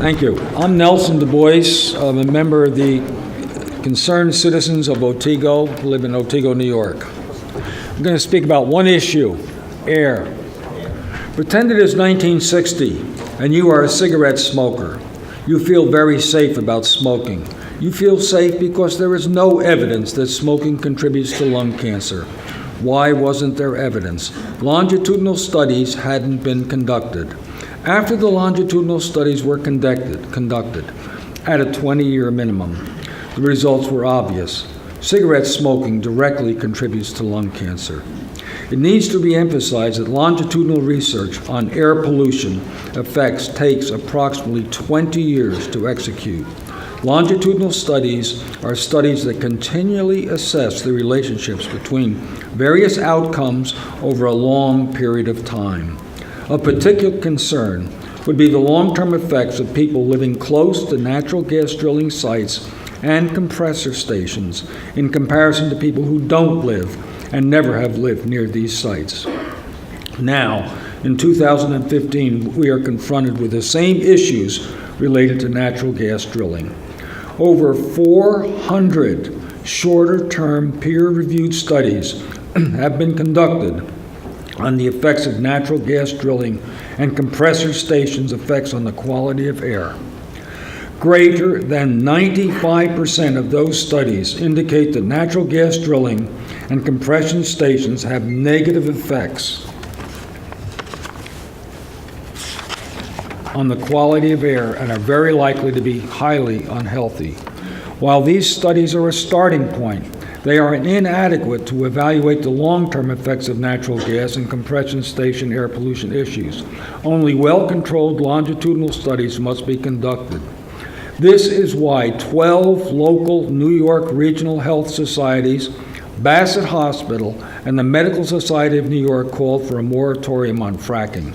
Thank you. I'm Nelson Du Bois. I'm a member of the Concerned Citizens of Otsego, who live in Otsego, New York. I'm going to speak about one issue, air. Pretend it is 1960 and you are a cigarette smoker. You feel very safe about smoking. You feel safe because there is no evidence that smoking contributes to lung cancer. Why wasn't there evidence? Longitudinal studies hadn't been conducted. After the longitudinal studies were conducted at a 20-year minimum, the results were obvious. Cigarette smoking directly contributes to lung cancer. It needs to be emphasized that longitudinal research on air pollution effects takes approximately 20 years to execute. Longitudinal studies are studies that continually assess the relationships between various outcomes over a long period of time. Of particular concern would be the long-term effects of people living close to natural gas drilling sites and compressor stations in comparison to people who don't live and never have lived near these sites. Now, in 2015, we are confronted with the same issues related to natural gas drilling. Over 400 shorter-term peer-reviewed studies have been conducted on the effects of natural gas drilling and compressor stations' effects on the quality of air. Greater than 95% of those studies indicate that natural gas drilling and compression stations have negative effects on the quality of air and are very likely to be highly unhealthy. While these studies are a starting point, they are inadequate to evaluate the long-term effects of natural gas and compression station air pollution issues. Only well-controlled longitudinal studies must be conducted. This is why 12 local New York regional health societies, Bassett Hospital, and the Medical Society of New York called for a moratorium on fracking.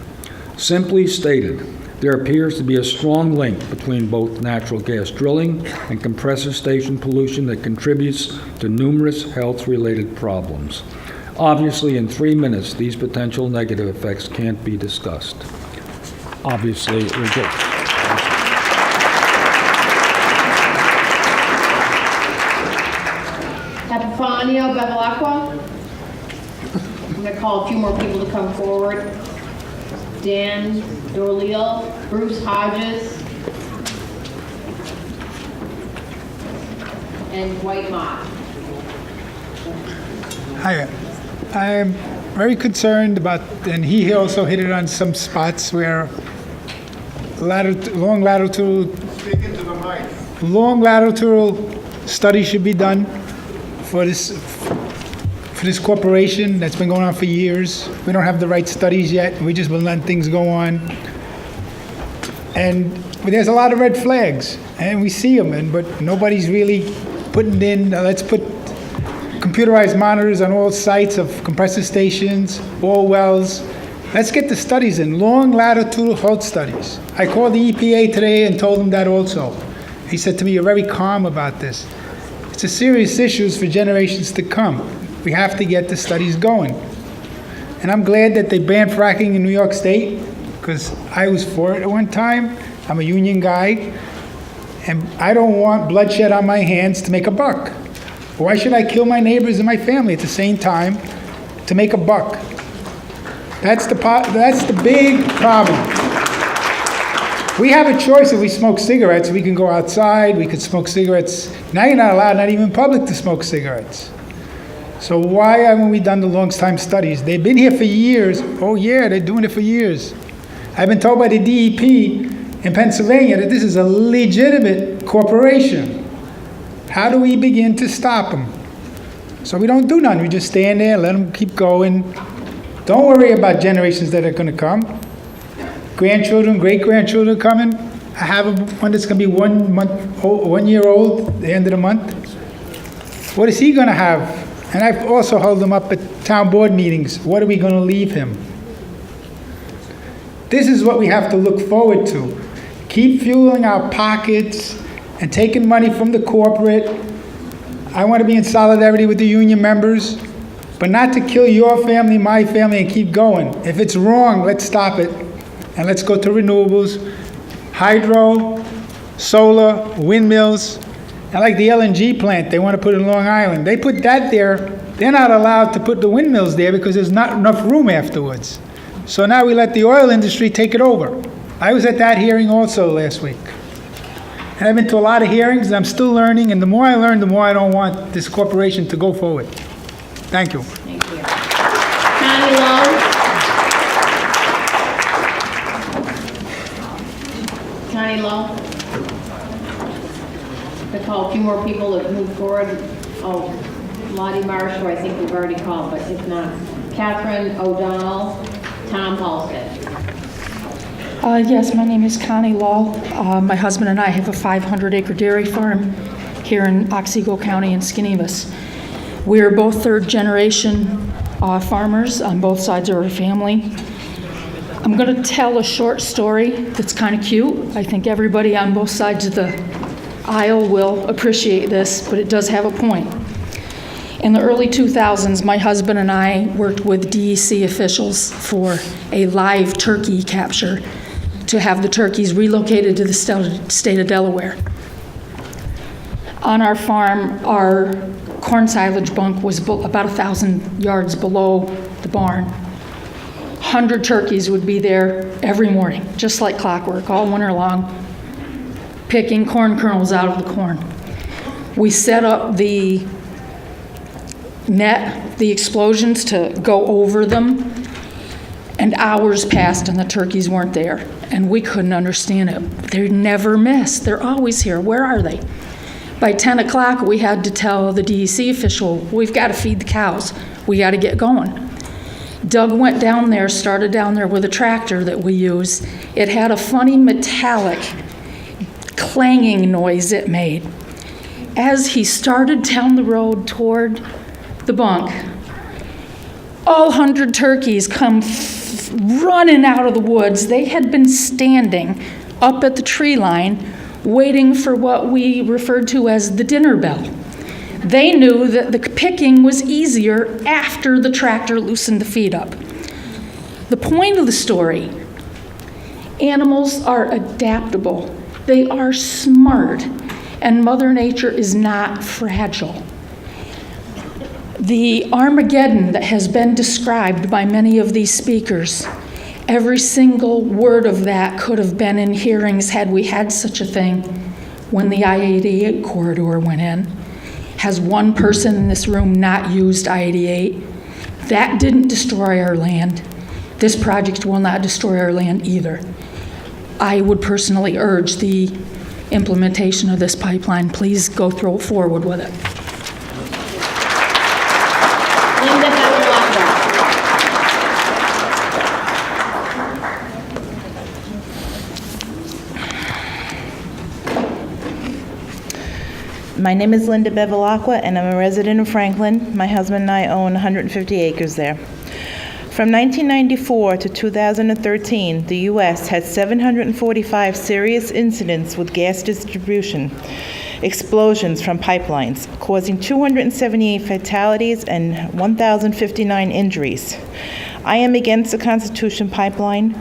Simply stated, there appears to be a strong link between both natural gas drilling and compressor station pollution that contributes to numerous health-related problems. Obviously, in 3 minutes, these potential negative effects can't be discussed. Obviously, ridiculous. Epifanio Bevilacqua. I'm going to call a few more people to come forward. Dan Dorleal, Bruce Hodges, and Dwight Mott. Hi, I'm very concerned about, and he also hit it on some spots where long lateral study should be done for this corporation that's been going on for years. We don't have the right studies yet. We just been letting things go on. And there's a lot of red flags, and we see them, but nobody's really putting in, let's put computerized monitors on all sites of compressor stations, all wells. Let's get the studies in, long latitudinal health studies. I called the EPA today and told them that also. He said to me, you're very calm about this. It's a serious issue for generations to come. We have to get the studies going. And I'm glad that they banned fracking in New York State, because I was for it at one time. I'm a union guy, and I don't want bloodshed on my hands to make a buck. Why should I kill my neighbors and my family at the same time to make a buck? That's the big problem. We have a choice if we smoke cigarettes. We can go outside, we could smoke cigarettes. Now you're not allowed, not even in public, to smoke cigarettes. So why haven't we done the long-time studies? They've been here for years. Oh yeah, they're doing it for years. I've been told by the DEP in Pennsylvania that this is a legitimate corporation. How do we begin to stop them? So we don't do nothing. We just stand there, let them keep going. Don't worry about generations that are going to come. Grandchildren, great-grandchildren coming. I have one that's going to be 1 year old at the end of the month. What is he going to have? And I've also held him up at town board meetings. What are we going to leave him? This is what we have to look forward to. Keep fueling our pockets and taking money from the corporate. I want to be in solidarity with the union members, but not to kill your family, my family, and keep going. If it's wrong, let's stop it. And let's go to renewables, hydro, solar, windmills, and like the LNG plant they want to put in Long Island. They put that there. They're not allowed to put the windmills there because there's not enough room afterwards. So now we let the oil industry take it over. I was at that hearing also last week. And I've been to a lot of hearings, and I'm still learning, and the more I learn, the more I don't want this corporation to go forward. Thank you. Thank you. Connie Lowe. Connie Lowe. I call a few more people that move forward. Oh, Lottie Marshall, I think we've already called, but if not, Catherine O'Donnell, Tom Halstead. Yes, my name is Connie Law. My husband and I have a 500-acre dairy farm here in Otsego County in Skinevus. We're both third-generation farmers on both sides of our family. I'm going to tell a short story that's kind of cute. I think everybody on both sides of the aisle will appreciate this, but it does have a point. In the early 2000s, my husband and I worked with DEC officials for a live turkey capture to have the turkeys relocated to the state of Delaware. On our farm, our corn silage bunk was about 1,000 yards below the barn. 100 turkeys would be there every morning, just like clockwork, all winter long, picking corn kernels out of the corn. We set up the net, the explosions, to go over them, and hours passed and the turkeys weren't there, and we couldn't understand it. They never miss. They're always here. Where are they? By 10 o'clock, we had to tell the DEC official, we've got to feed the cows. We got to get going. Doug went down there, started down there with a tractor that we use. It had a funny metallic clanging noise it made. As he started down the road toward the bunk, all 100 turkeys come running out of the woods. They had been standing up at the tree line waiting for what we referred to as the dinner bell. They knew that the picking was easier after the tractor loosened the feed up. The point of the story, animals are adaptable. They are smart, and Mother Nature is not fragile. The Armageddon that has been described by many of these speakers, every single word of that could have been in hearings had we had such a thing when the I-88 corridor went in. Has one person in this room not used I-88? That didn't destroy our land. This project will not destroy our land either. I would personally urge the implementation of this pipeline. Please go forward with it. Linda Bevilacqua. My name is Linda Bevilacqua, and I'm a resident of Franklin. My husband and I own 150 acres there. From 1994 to 2013, the U.S. had 745 serious incidents with gas distribution explosions from pipelines, causing 278 fatalities and 1,059 injuries. I am against the Constitution pipeline.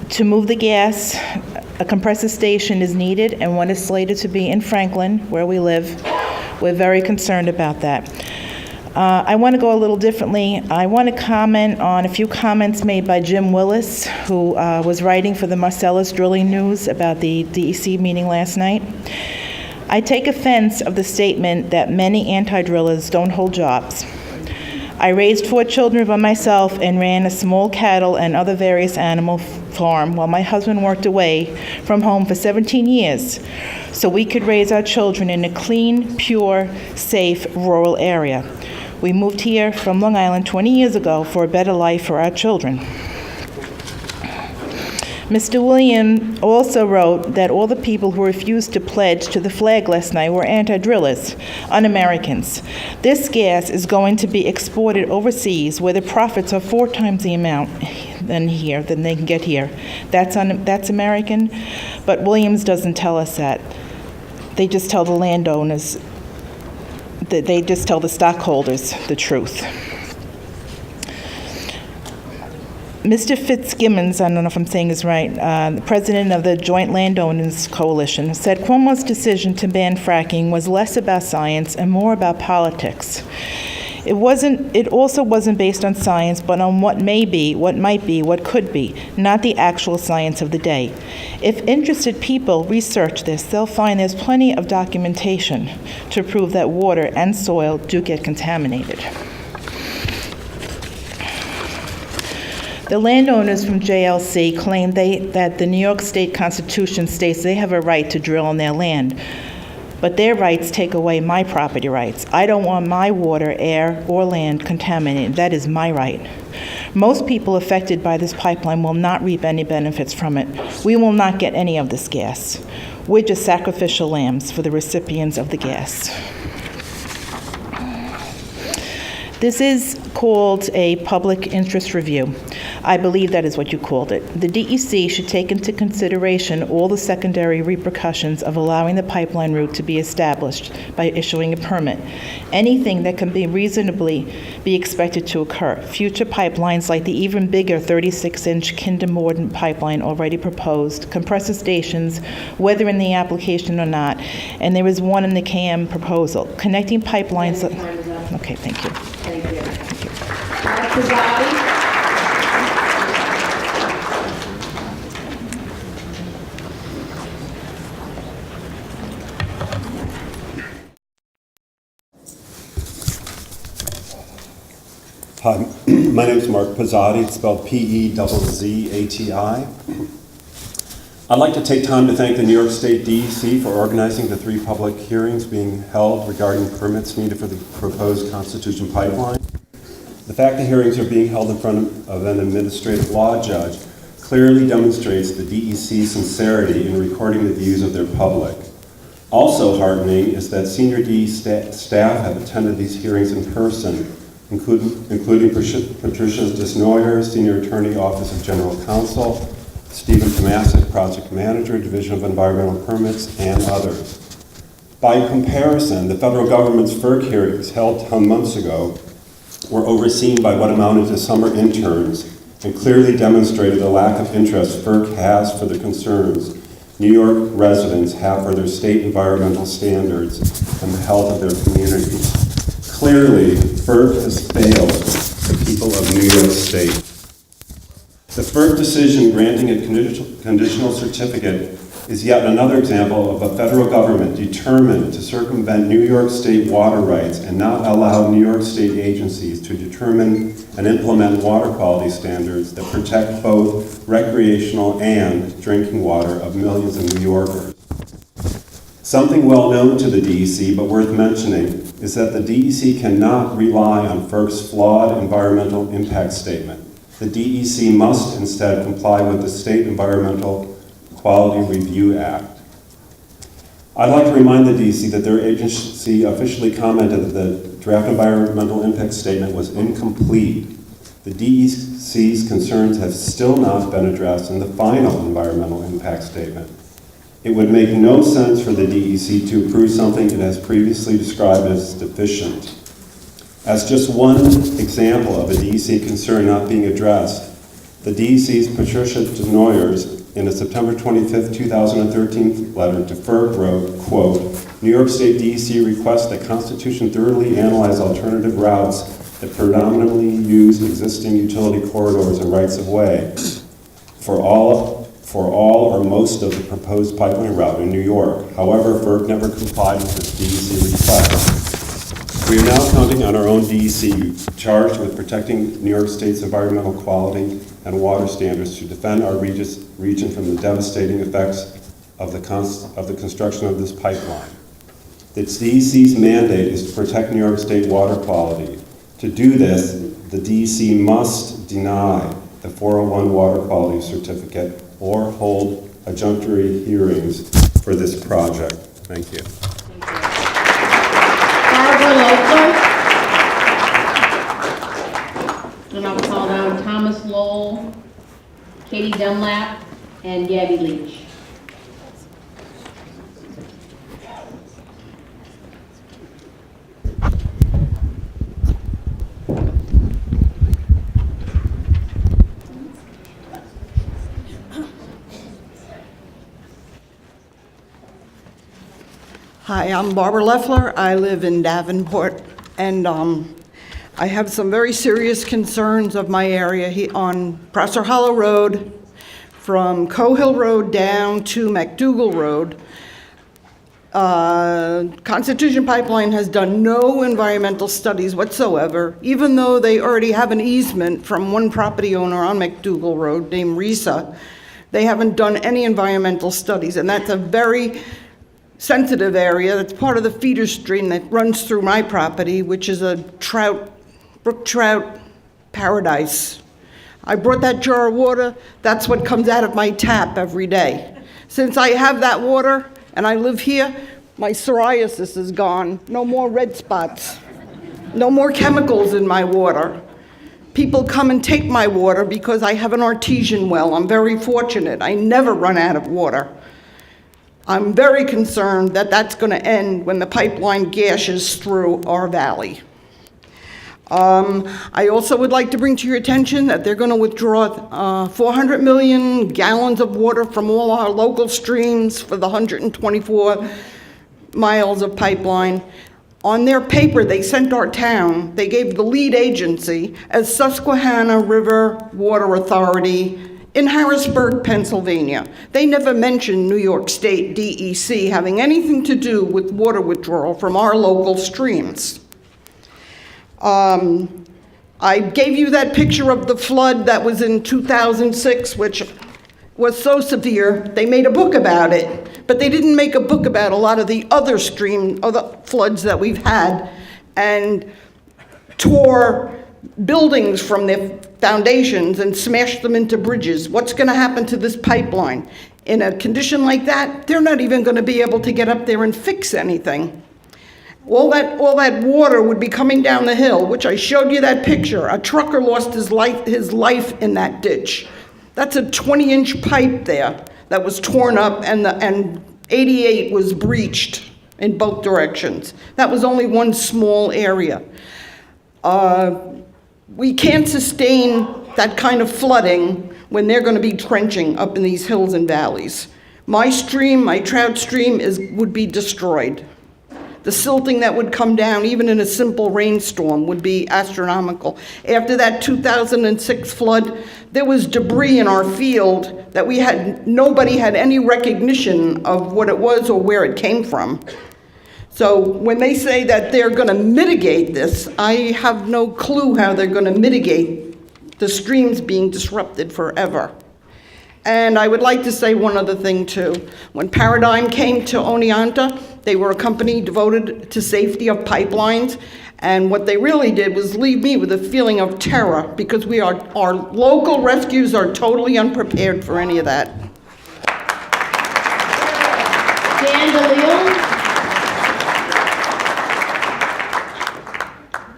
To move the gas, a compressor station is needed, and one is slated to be in Franklin, where we live. We're very concerned about that. I want to go a little differently. I want to comment on a few comments made by Jim Willis, who was writing for the Marcellus Drilling News about the DEC meeting last night. I take offense of the statement that many anti-drillers don't hold jobs. I raised 4 children by myself and ran a small cattle and other various animal farm while my husband worked away from home for 17 years so we could raise our children in a clean, pure, safe, rural area. We moved here from Long Island 20 years ago for a better life for our children. Mr. William also wrote that all the people who refused to pledge to the flag last night were anti-drillers, un-Americans. This gas is going to be exported overseas where the profits are 4 times the amount than they can get here. That's American, but Williams doesn't tell us that. They just tell the landowners, they just tell the stockholders the truth. Mr. Fitzgibbons, I don't know if I'm saying this right, the president of the Joint Landowners Coalition, said Cuomo's decision to ban fracking was less about science and more about politics. It also wasn't based on science, but on what may be, what might be, what could be, not the actual science of the day. If interested people research this, they'll find there's plenty of documentation to prove that water and soil do get contaminated. The landowners from JLC claim that the New York State Constitution states they have a right to drill on their land, but their rights take away my property rights. I don't want my water, air, or land contaminated. That is my right. Most people affected by this pipeline will not reap any benefits from it. We will not get any of this gas. We're just sacrificial lambs for the recipients of the gas. This is called a public interest review. I believe that is what you called it. The DEC should take into consideration all the secondary repercussions of allowing the pipeline route to be established by issuing a permit. Anything that can be reasonably be expected to occur. Future pipelines like the even bigger 36-inch Kinder Morgan pipeline already proposed, compressor stations, whether in the application or not, and there is one in the KM proposal. Connecting pipelines. Okay, thank you. Thank you. Mark Pizzotti. Hi, my name is Mark Pizzotti. It's spelled P-E-Z-Z-A-T-I. I'd like to take time to thank the New York State DEC for organizing the 3 public hearings being held regarding permits needed for the proposed Constitution pipeline. The fact the hearings are being held in front of an administrative law judge clearly demonstrates the DEC's sincerity in recording the views of their public. Also heartening is that senior DEC staff have attended these hearings in person, including Patricia Desnoyer, Senior Attorney, Office of General Counsel, Stephen Tomasic, Project Manager, Division of Environmental Permits, and others. By comparison, the federal government's FERC hearings held 10 months ago were overseen by what amounted to summer interns and clearly demonstrated the lack of interest FERC has for the concerns New York residents have for their state environmental standards and the health of their communities. Clearly, FERC has failed the people of New York State. The FERC decision granting a conditional certificate is yet another example of a federal government determined to circumvent New York State water rights and not allow New York State agencies to determine and implement water quality standards that protect both recreational and drinking water of millions of New Yorkers. Something well known to the DEC, but worth mentioning, is that the DEC cannot rely on FERC's flawed environmental impact statement. The DEC must instead comply with the State Environmental Quality Review Act. I'd like to remind the DEC that their agency officially commented that the draft environmental impact statement was incomplete. The DEC's concerns have still not been addressed in the final environmental impact statement. It would make no sense for the DEC to approve something it has previously described as deficient. As just one example of a DEC concern not being addressed, the DEC's Patricia Desnoyers, in a September 25, 2013 letter to FERC wrote, quote, New York State DEC requests that Constitution thoroughly analyze alternative routes that predominantly use existing utility corridors and rights of way for all or most of the proposed pipeline route in New York. However, FERC never complied with this DEC request. We are now counting on our own DEC, charged with protecting New York State's environmental quality and water standards, to defend our region from the devastating effects of the construction of this pipeline. The DEC's mandate is to protect New York State water quality. To do this, the DEC must deny the 401 water quality certificate or hold adjunctory hearings for this project. Thank you. Barbara Loeffler. And I'll call down Thomas Lowell, Katie Dunlap, and Gabby Leach. Hi, I'm Barbara Leffler. I live in Davenport, and I have some very serious concerns of my area on Prosser Hollow Road, from Cohill Road down to McDougal Road. Constitution Pipeline has done no environmental studies whatsoever, even though they already have an easement from one property owner on McDougal Road named Risa. They haven't done any environmental studies, and that's a very sensitive area. That's part of the feeder stream that runs through my property, which is a brook trout paradise. I brought that jar of water. That's what comes out of my tap every day. Since I have that water and I live here, my psoriasis is gone. No more red spots. No more chemicals in my water. People come and take my water because I have an artesian well. I'm very fortunate. I never run out of water. I'm very concerned that that's going to end when the pipeline gashes through our valley. I also would like to bring to your attention that they're going to withdraw 400 million gallons of water from all our local streams for the 124 miles of pipeline. On their paper they sent our town, they gave the lead agency as Susquehanna River Water Authority in Harrisburg, Pennsylvania. They never mentioned New York State DEC having anything to do with water withdrawal from our local streams. I gave you that picture of the flood that was in 2006, which was so severe, they made a book about it, but they didn't make a book about a lot of the other floods that we've had, and tore buildings from their foundations and smashed them into bridges. What's going to happen to this pipeline? In a condition like that, they're not even going to be able to get up there and fix anything. All that water would be coming down the hill, which I showed you that picture. A trucker lost his life in that ditch. That's a 20-inch pipe there that was torn up, and 88 was breached in both directions. That was only one small area. We can't sustain that kind of flooding when they're going to be trenching up in these hills and valleys. My stream, my trout stream, would be destroyed. The silting that would come down, even in a simple rainstorm, would be astronomical. After that 2006 flood, there was debris in our field that nobody had any recognition of what it was or where it came from. So when they say that they're going to mitigate this, I have no clue how they're going to mitigate the streams being disrupted forever. And I would like to say one other thing too. When Paradigm came to Oneonta, they were a company devoted to safety of pipelines, and what they really did was leave me with a feeling of terror because our local rescues are totally unprepared for any of that. Dan DeLeo.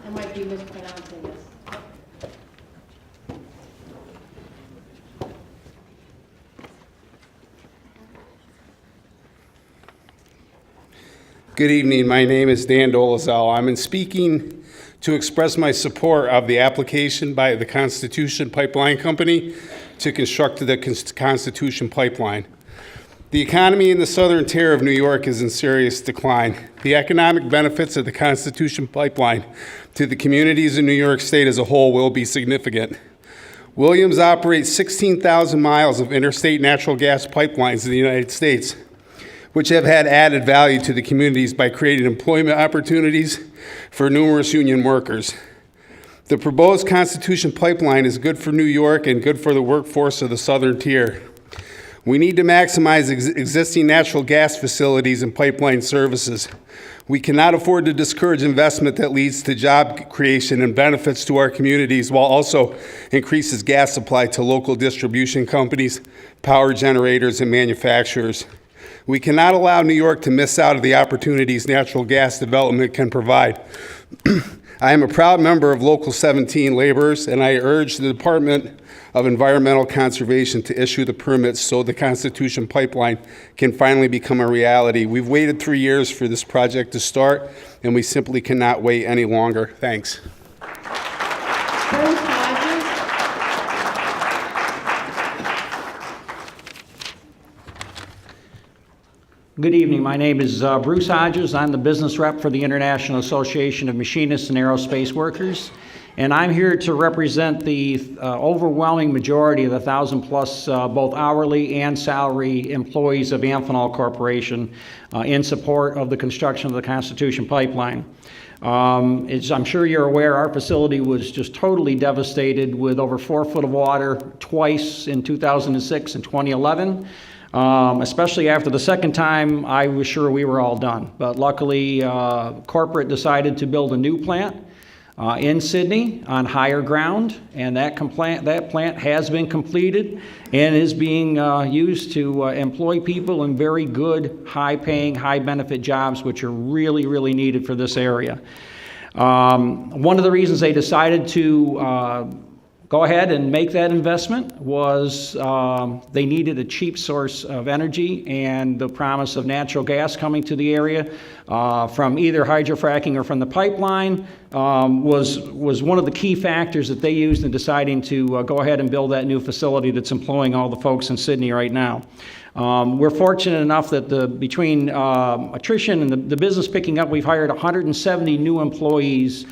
I might be mispronouncing this. Good evening. My name is Dan Dolezal. I'm speaking to express my support of the application by the Constitution Pipeline Company to construct the Constitution Pipeline. The economy in the southern tier of New York is in serious decline. The economic benefits of the Constitution Pipeline to the communities in New York State as a whole will be significant. Williams operates 16,000 miles of interstate natural gas pipelines in the United States, which have had added value to the communities by creating employment opportunities for numerous union workers. The proposed Constitution Pipeline is good for New York and good for the workforce of the southern tier. We need to maximize existing natural gas facilities and pipeline services. We cannot afford to discourage investment that leads to job creation and benefits to our communities while also increases gas supply to local distribution companies, power generators, and manufacturers. We cannot allow New York to miss out on the opportunities natural gas development can provide. I am a proud member of Local 17 Laborers, and I urge the Department of Environmental Conservation to issue the permits so the Constitution Pipeline can finally become a reality. We've waited 3 years for this project to start, and we simply cannot wait any longer. Thanks. Good evening. My name is Bruce Hodges. I'm the business rep for the International Association of Machinists and Aerospace Workers, and I'm here to represent the overwhelming majority of the 1,000 plus both hourly and salary employees of Amphenol Corporation in support of the construction of the Constitution Pipeline. As I'm sure you're aware, our facility was just totally devastated with over 4 foot of water twice in 2006 and 2011. Especially after the second time, I was sure we were all done. But luckily, corporate decided to build a new plant in Sydney on higher ground, and that plant has been completed and is being used to employ people in very good, high-paying, high-benefit jobs, which are really, really needed for this area. One of the reasons they decided to go ahead and make that investment was they needed a cheap source of energy, and the promise of natural gas coming to the area from either hydrofracking or from the pipeline was one of the key factors that they used in deciding to go ahead and build that new facility that's employing all the folks in Sydney right now. We're fortunate enough that between attrition and the business picking up, we've hired 170 new employees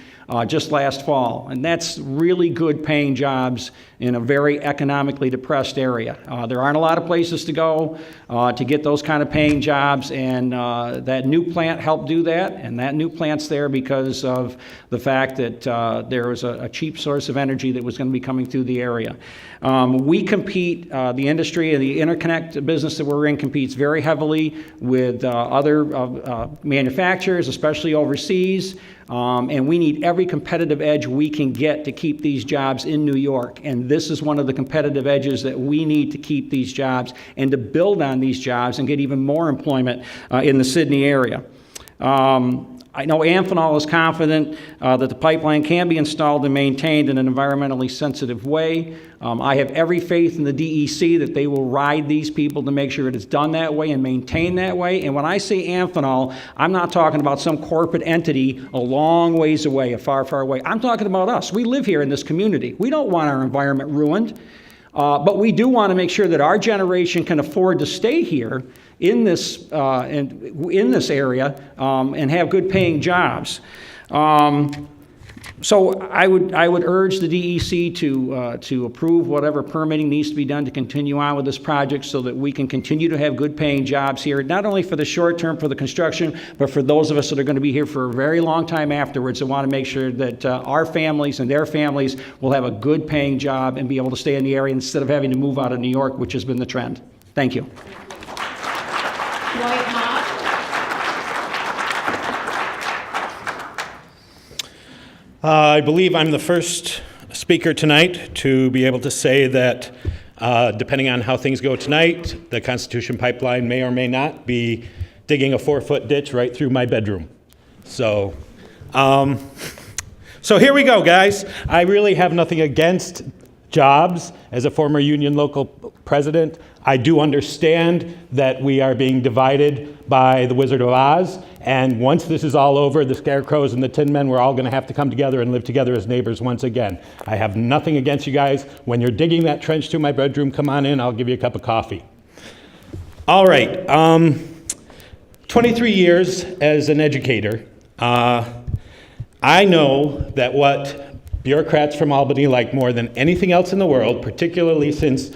just last fall, and that's really good paying jobs in a very economically depressed area. There aren't a lot of places to go to get those kind of paying jobs, and that new plant helped do that, and that new plant's there because of the fact that there was a cheap source of energy that was going to be coming through the area. We compete, the industry and the interconnect business that we're in competes very heavily with other manufacturers, especially overseas. And we need every competitive edge we can get to keep these jobs in New York. And this is one of the competitive edges that we need to keep these jobs and to build on these jobs and get even more employment in the Sydney area. I know Amphenol is confident that the pipeline can be installed and maintained in an environmentally sensitive way. I have every faith in the DEC that they will ride these people to make sure it is done that way and maintained that way. And when I say Amphenol, I'm not talking about some corporate entity a long ways away, a far, far away. I'm talking about us. We live here in this community. We don't want our environment ruined. But we do want to make sure that our generation can afford to stay here in this area and have good paying jobs. So I would urge the DEC to approve whatever permitting needs to be done to continue on with this project so that we can continue to have good paying jobs here, not only for the short term for the construction, but for those of us that are going to be here for a very long time afterwards and want to make sure that our families and their families will have a good paying job and be able to stay in the area instead of having to move out of New York, which has been the trend. Thank you. Dwight Hott. I believe I'm the first speaker tonight to be able to say that depending on how things go tonight, the Constitution Pipeline may or may not be digging a 4-foot ditch right through my bedroom. So here we go, guys. I really have nothing against jobs. As a former union local president, I do understand that we are being divided by the Wizard of Oz, and once this is all over, the Scarecrows and the Tin Men, we're all going to have to come together and live together as neighbors once again. I have nothing against you guys. When you're digging that trench to my bedroom, come on in, I'll give you a cup of coffee. All right, 23 years as an educator, I know that what bureaucrats from Albany like more than anything else in the world, particularly since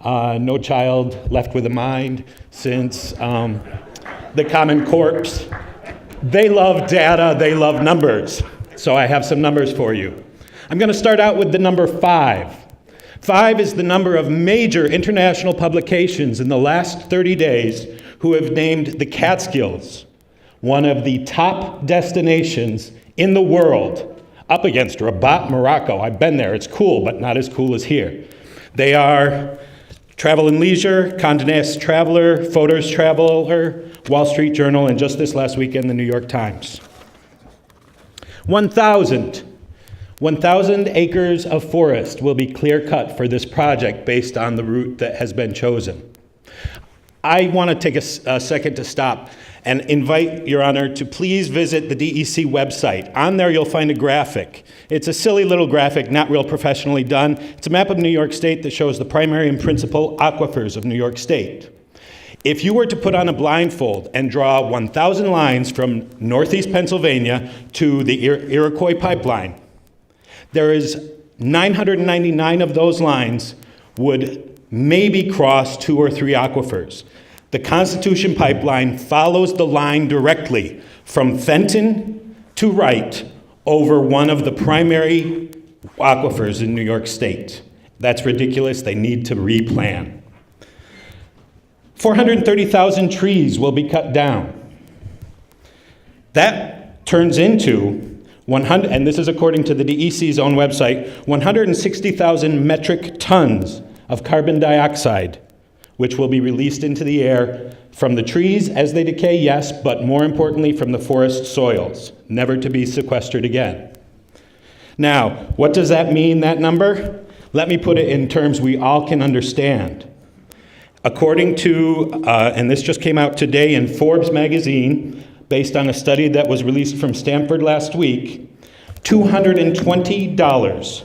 No Child Left with a Mind, since the Common Corpse, they love data, they love numbers. So I have some numbers for you. I'm going to start out with the number 5. 5 is the number of major international publications in the last 30 days who have named the Catskills one of the top destinations in the world, up against Rabat, Morocco. I've been there. It's cool, but not as cool as here. They are Travel and Leisure, Condé Nast Traveler, Photos Traveler, Wall Street Journal, and just this last weekend, the New York Times. 1,000 acres of forest will be clear-cut for this project based on the route that has been chosen. I want to take a second to stop and invite Your Honor to please visit the DEC website. On there you'll find a graphic. It's a silly little graphic, not real professionally done. It's a map of New York State that shows the primary and principal aquifers of New York State. If you were to put on a blindfold and draw 1,000 lines from northeast Pennsylvania to the Iroquois pipeline, there is 999 of those lines would maybe cross 2 or 3 aquifers. The Constitution pipeline follows the line directly from Fenton to Wright over one of the primary aquifers in New York State. That's ridiculous. They need to replan. 430,000 trees will be cut down. That turns into 100, and this is according to the DEC's own website, 160,000 metric tons of carbon dioxide, which will be released into the air from the trees as they decay, yes, but more importantly from the forest soils, never to be sequestered again. Now, what does that mean, that number? Let me put it in terms we all can understand. According to, and this just came out today in Forbes magazine, based on a study that was released from Stanford last week, $220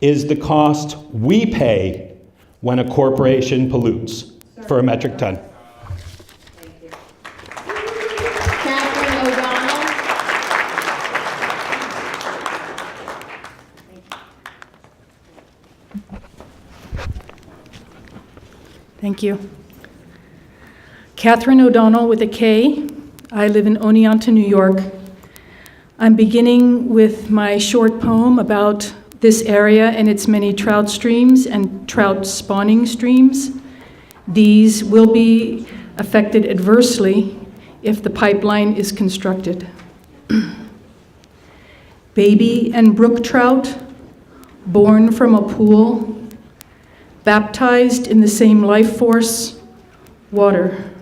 is the cost we pay when a corporation pollutes for a metric ton. Catherine O'Donnell. Thank you. Catherine O'Donnell with a K. I live in Oneonta, New York. I'm beginning with my short poem about this area and its many trout streams and trout spawning streams. These will be affected adversely if the pipeline is constructed. Baby and brook trout, born from a pool, baptized in the same life force, water.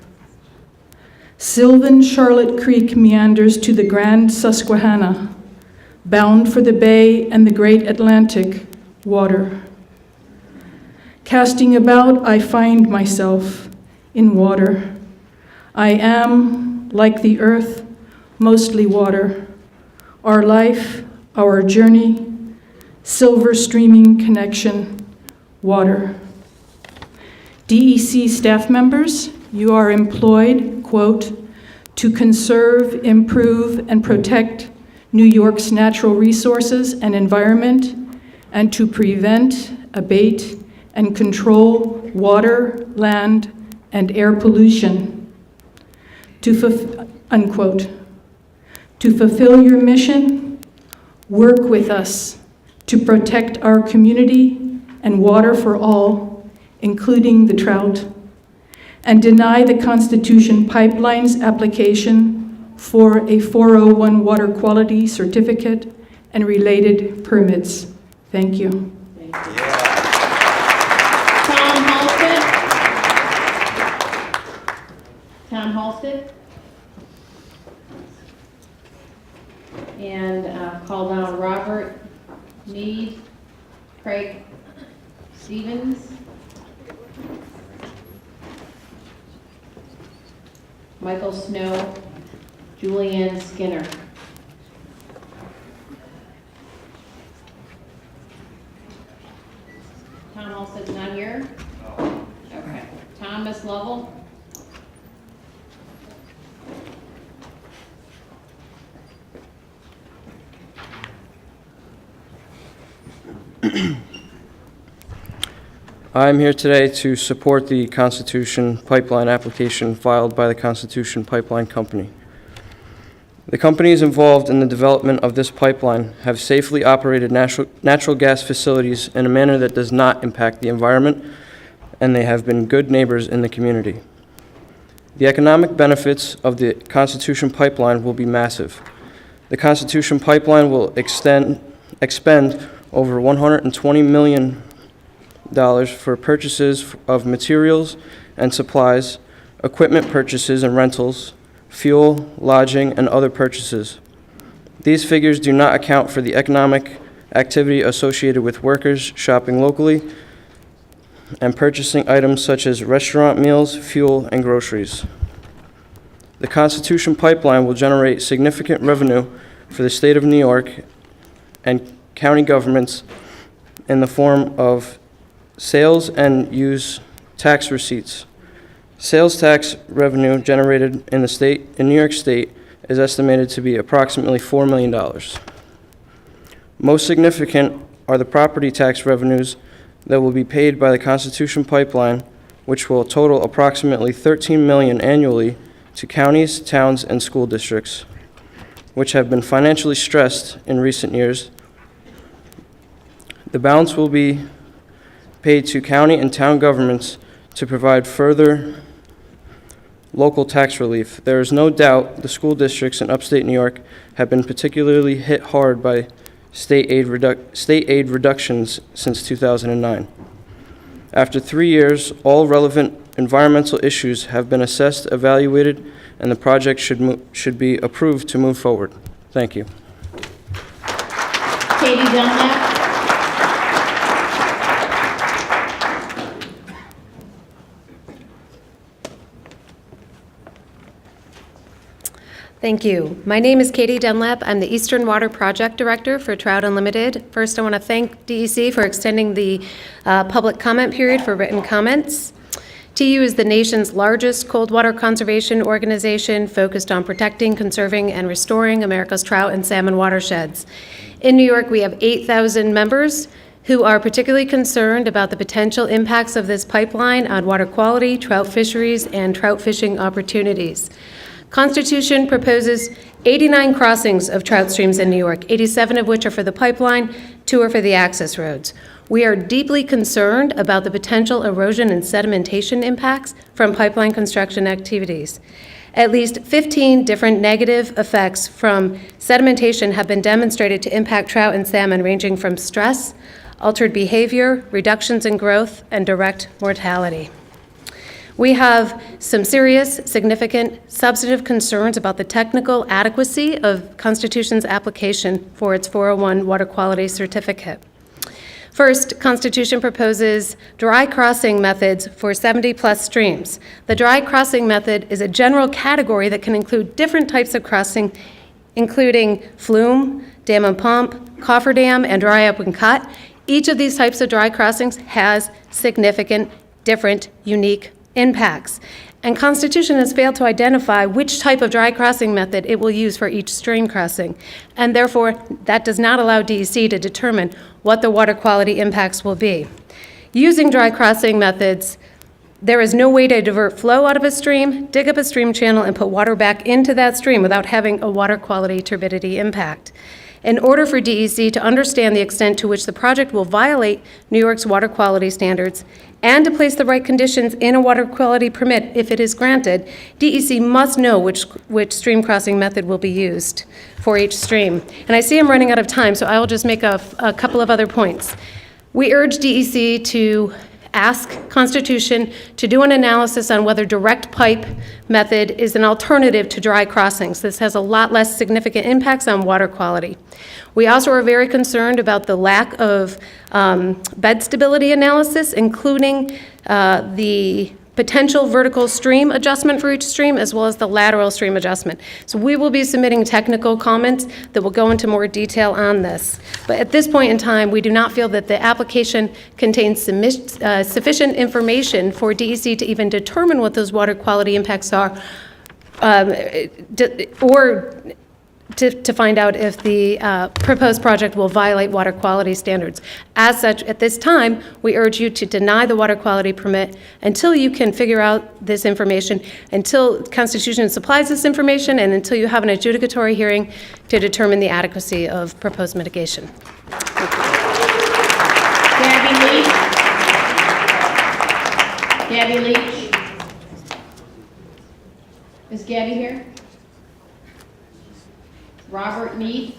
Sylvan Charlotte Creek meanders to the Grand Susquehanna, bound for the Bay and the Great Atlantic, water. Casting about, I find myself in water. I am, like the earth, mostly water. Our life, our journey, silver streaming connection, water. DEC staff members, you are employed, quote, to conserve, improve, and protect New York's natural resources and environment, and to prevent, abate, and control water, land, and air pollution. Unquote. To fulfill your mission, work with us to protect our community and water for all, including the trout, and deny the Constitution Pipeline's application for a 401 water quality certificate and related permits. Thank you. Tom Halsted. Tom Halsted. And call down Robert Mead, Craig Stevens, Michael Snow, Julianne Skinner. Tom Halsted's not here? Okay. Thomas Lovell? I'm here today to support the Constitution Pipeline application filed by the Constitution Pipeline Company. The companies involved in the development of this pipeline have safely operated natural gas facilities in a manner that does not impact the environment, and they have been good neighbors in the community. The economic benefits of the Constitution Pipeline will be massive. The Constitution Pipeline will expend over $120 million for purchases of materials and supplies, equipment purchases and rentals, fuel, lodging, and other purchases. These figures do not account for the economic activity associated with workers shopping locally and purchasing items such as restaurant meals, fuel, and groceries. The Constitution Pipeline will generate significant revenue for the state of New York and county governments in the form of sales and use tax receipts, Sales tax revenue generated in New York State is estimated to be approximately $4 million. Most significant are the property tax revenues that will be paid by the Constitution Pipeline, which will total approximately $13 million annually to counties, towns, and school districts, which have been financially stressed in recent years. The balance will be paid to county and town governments to provide further local tax relief. There is no doubt the school districts in upstate New York have been particularly hit hard by state aid reductions since 2009. After 3 years, all relevant environmental issues have been assessed, evaluated, and the project should be approved to move forward. Thank you. Katie Dunlap. Thank you. My name is Katie Dunlap. I'm the Eastern Water Project Director for Trout Unlimited. First, I want to thank DEC for extending the public comment period for written comments. TU is the nation's largest cold water conservation organization focused on protecting, conserving, and restoring America's trout and salmon watersheds. In New York, we have 8,000 members who are particularly concerned about the potential impacts of this pipeline on water quality, trout fisheries, and trout fishing opportunities. Constitution proposes 89 crossings of trout streams in New York, 87 of which are for the pipeline, 2 are for the access roads. We are deeply concerned about the potential erosion and sedimentation impacts from pipeline construction activities. At least 15 different negative effects from sedimentation have been demonstrated to impact trout and salmon, ranging from stress, altered behavior, reductions in growth, and direct mortality. We have some serious, significant, substantive concerns about the technical adequacy of Constitution's application for its 401 Water Quality Certificate. First, Constitution proposes dry crossing methods for 70-plus streams. The dry crossing method is a general category that can include different types of crossing, including flume, dam and pump, cofferdam, and dry up and cut. Each of these types of dry crossings has significant, different, unique impacts. And Constitution has failed to identify which type of dry crossing method it will use for each stream crossing. And therefore, that does not allow DEC to determine what the water quality impacts will be. Using dry crossing methods, there is no way to divert flow out of a stream, dig up a stream channel, and put water back into that stream without having a water quality turbidity impact. In order for DEC to understand the extent to which the project will violate New York's water quality standards and to place the right conditions in a water quality permit if it is granted, DEC must know which stream crossing method will be used for each stream. And I see I'm running out of time, so I will just make a couple of other points. We urge DEC to ask Constitution to do an analysis on whether direct pipe method is an alternative to dry crossings. This has a lot less significant impacts on water quality. We also are very concerned about the lack of bed stability analysis, including the potential vertical stream adjustment for each stream, as well as the lateral stream adjustment. So we will be submitting technical comments that will go into more detail on this. But at this point in time, we do not feel that the application contains sufficient information for DEC to even determine what those water quality impacts are, or to find out if the proposed project will violate water quality standards. As such, at this time, we urge you to deny the water quality permit until you can figure out this information, until Constitution supplies this information, and until you have an adjudicatory hearing to determine the adequacy of proposed mitigation. Gabby Leach. Is Gabby here? Robert Mead.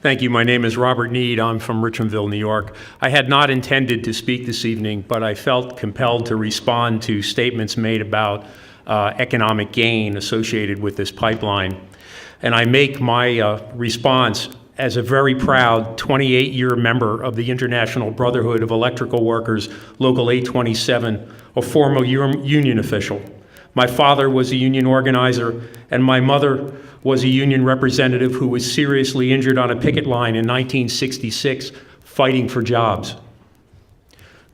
Thank you. My name is Robert Need. I'm from Richmondville, New York. I had not intended to speak this evening, but I felt compelled to respond to statements made about economic gain associated with this pipeline. And I make my response as a very proud 28-year member of the International Brotherhood of Electrical Workers, Local 827, a former union official. My father was a union organizer, and my mother was a union representative who was seriously injured on a picket line in 1966 fighting for jobs.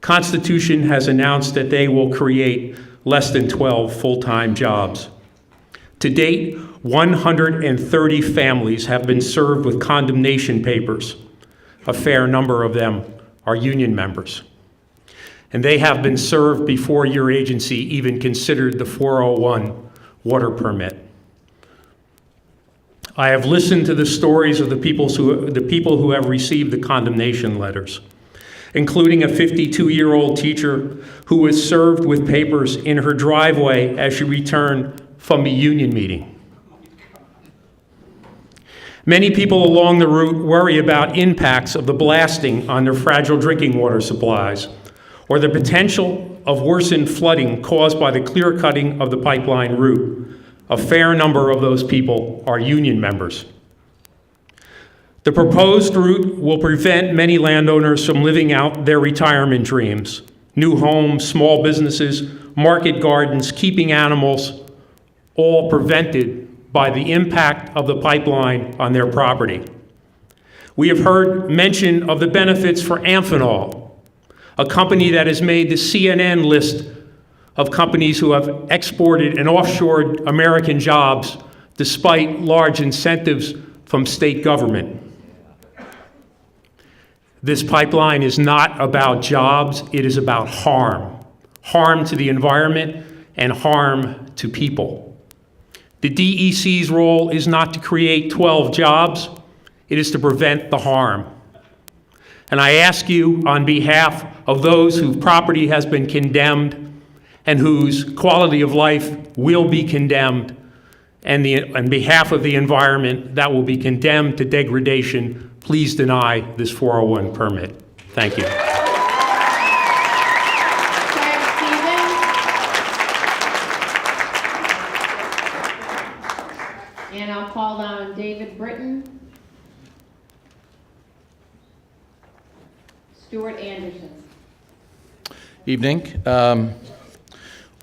Constitution has announced that they will create less than 12 full-time jobs. To date, 130 families have been served with condemnation papers. A fair number of them are union members. And they have been served before your agency even considered the 401 water permit. I have listened to the stories of the people who have received the condemnation letters, including a 52-year-old teacher who was served with papers in her driveway as she returned from a union meeting. Many people along the route worry about impacts of the blasting on their fragile drinking water supplies, or the potential of worsened flooding caused by the clear cutting of the pipeline route. A fair number of those people are union members. The proposed route will prevent many landowners from living out their retirement dreams. New homes, small businesses, market gardens, keeping animals, all prevented by the impact of the pipeline on their property. We have heard mention of the benefits for Amphenol, a company that has made the CNN list of companies who have exported and offshored American jobs despite large incentives from state government. This pipeline is not about jobs, it is about harm. Harm to the environment and harm to people. The DEC's role is not to create 12 jobs, it is to prevent the harm. And I ask you on behalf of those whose property has been condemned and whose quality of life will be condemned, and on behalf of the environment that will be condemned to degradation, please deny this 401 permit. Thank you. And I'll call on David Britton. Stuart Anderson. Evening.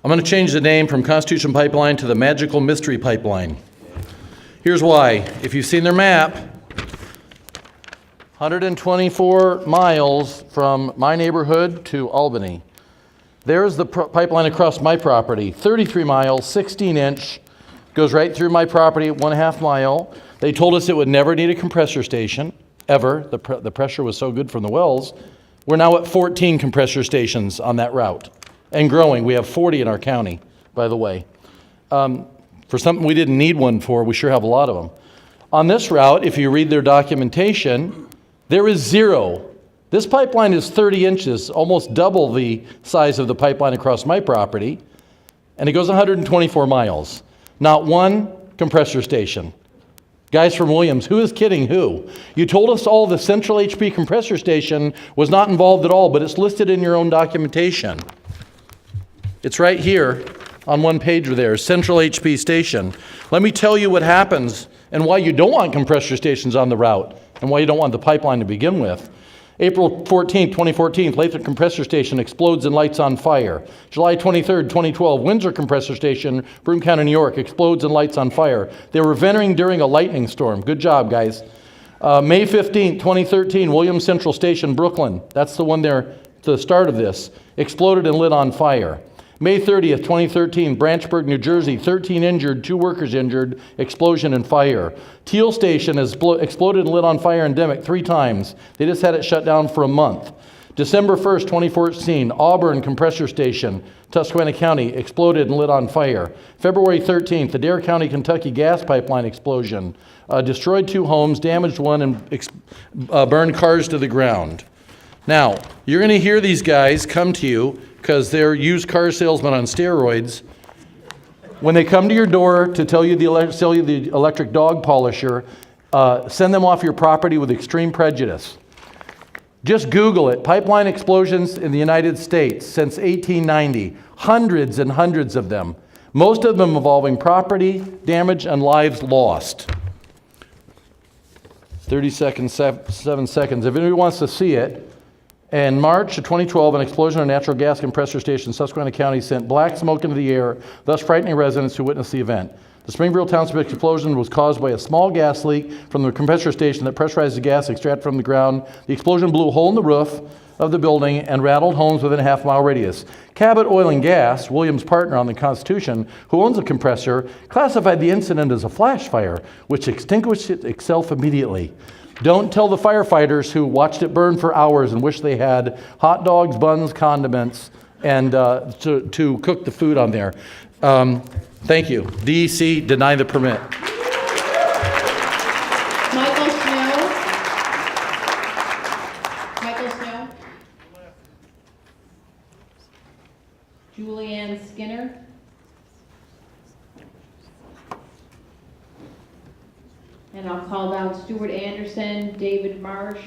I'm going to change the name from Constitution Pipeline to the Magical Mystery Pipeline. Here's why. If you've seen their map, 124 miles from my neighborhood to Albany. There's the pipeline across my property, 33 miles, 16-inch, goes right through my property at 1.5 mile. They told us it would never need a compressor station, ever. The pressure was so good from the wells. We're now at 14 compressor stations on that route and growing. We have 40 in our county, by the way. For something we didn't need one for, we sure have a lot of them. On this route, if you read their documentation, there is zero. This pipeline is 30 inches, almost double the size of the pipeline across my property, and it goes 124 miles. Not one compressor station. Guys from Williams, who is kidding who? You told us all the central HP compressor station was not involved at all, but it's listed in your own documentation. It's right here on one page there, central HP station. Let me tell you what happens and why you don't want compressor stations on the route and why you don't want the pipeline to begin with. April 14, 2014, Lathrop Compressor Station explodes and lights on fire. July 23, 2012, Windsor Compressor Station, Broome County, New York, explodes and lights on fire. They were venting during a lightning storm. Good job, guys. May 15, 2013, Williams Central Station, Brooklyn. That's the one there to the start of this. Exploded and lit on fire. May 30th, 2013, Branchburg, New Jersey, 13 injured, 2 workers injured, explosion and fire. Teal Station has exploded and lit on fire in Dimick 3 times. They just had it shut down for a month. December 1st, 2014, Auburn Compressor Station, Susquehanna County, exploded and lit on fire. February 13th, Adair County, Kentucky gas pipeline explosion. Destroyed 2 homes, damaged 1, and burned cars to the ground. Now, you're going to hear these guys come to you because they're used car salesmen on steroids. When they come to your door to sell you the electric dog polisher, send them off your property with extreme prejudice. Just Google it. Pipeline explosions in the United States since 1890. Hundreds and hundreds of them. Most of them involving property damage and lives lost. 30 seconds, 7 seconds. If anybody wants to see it, in March of 2012, an explosion of a natural gas compressor station in Susquehanna County sent black smoke into the air, thus frightening residents who witnessed the event. The Springfield Township explosion was caused by a small gas leak from the compressor station that pressurized the gas extracted from the ground. The explosion blew a hole in the roof, of the building and rattled homes within a half-mile radius. Cabot Oil and Gas, Williams' partner on the Constitution, who owns the compressor, classified the incident as a flash fire, which extinguished itself immediately. Don't tell the firefighters who watched it burn for hours and wish they had hot dogs, buns, condiments, and to cook the food on there. Thank you. DEC, deny the permit. Michael Snow. Michael Snow. Julianne Skinner. And I'll call down Stuart Anderson, David Marsh,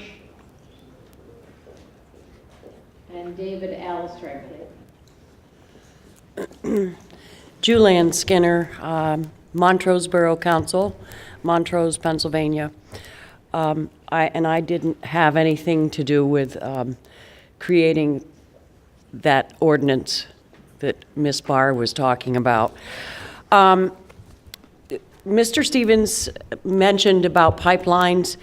and David Allister. Julianne Skinner, Montrose Borough Council, Montrose, Pennsylvania. I didn't have anything to do with creating that ordinance that Ms. Barr was talking about. Mr. Stevens mentioned about pipelines.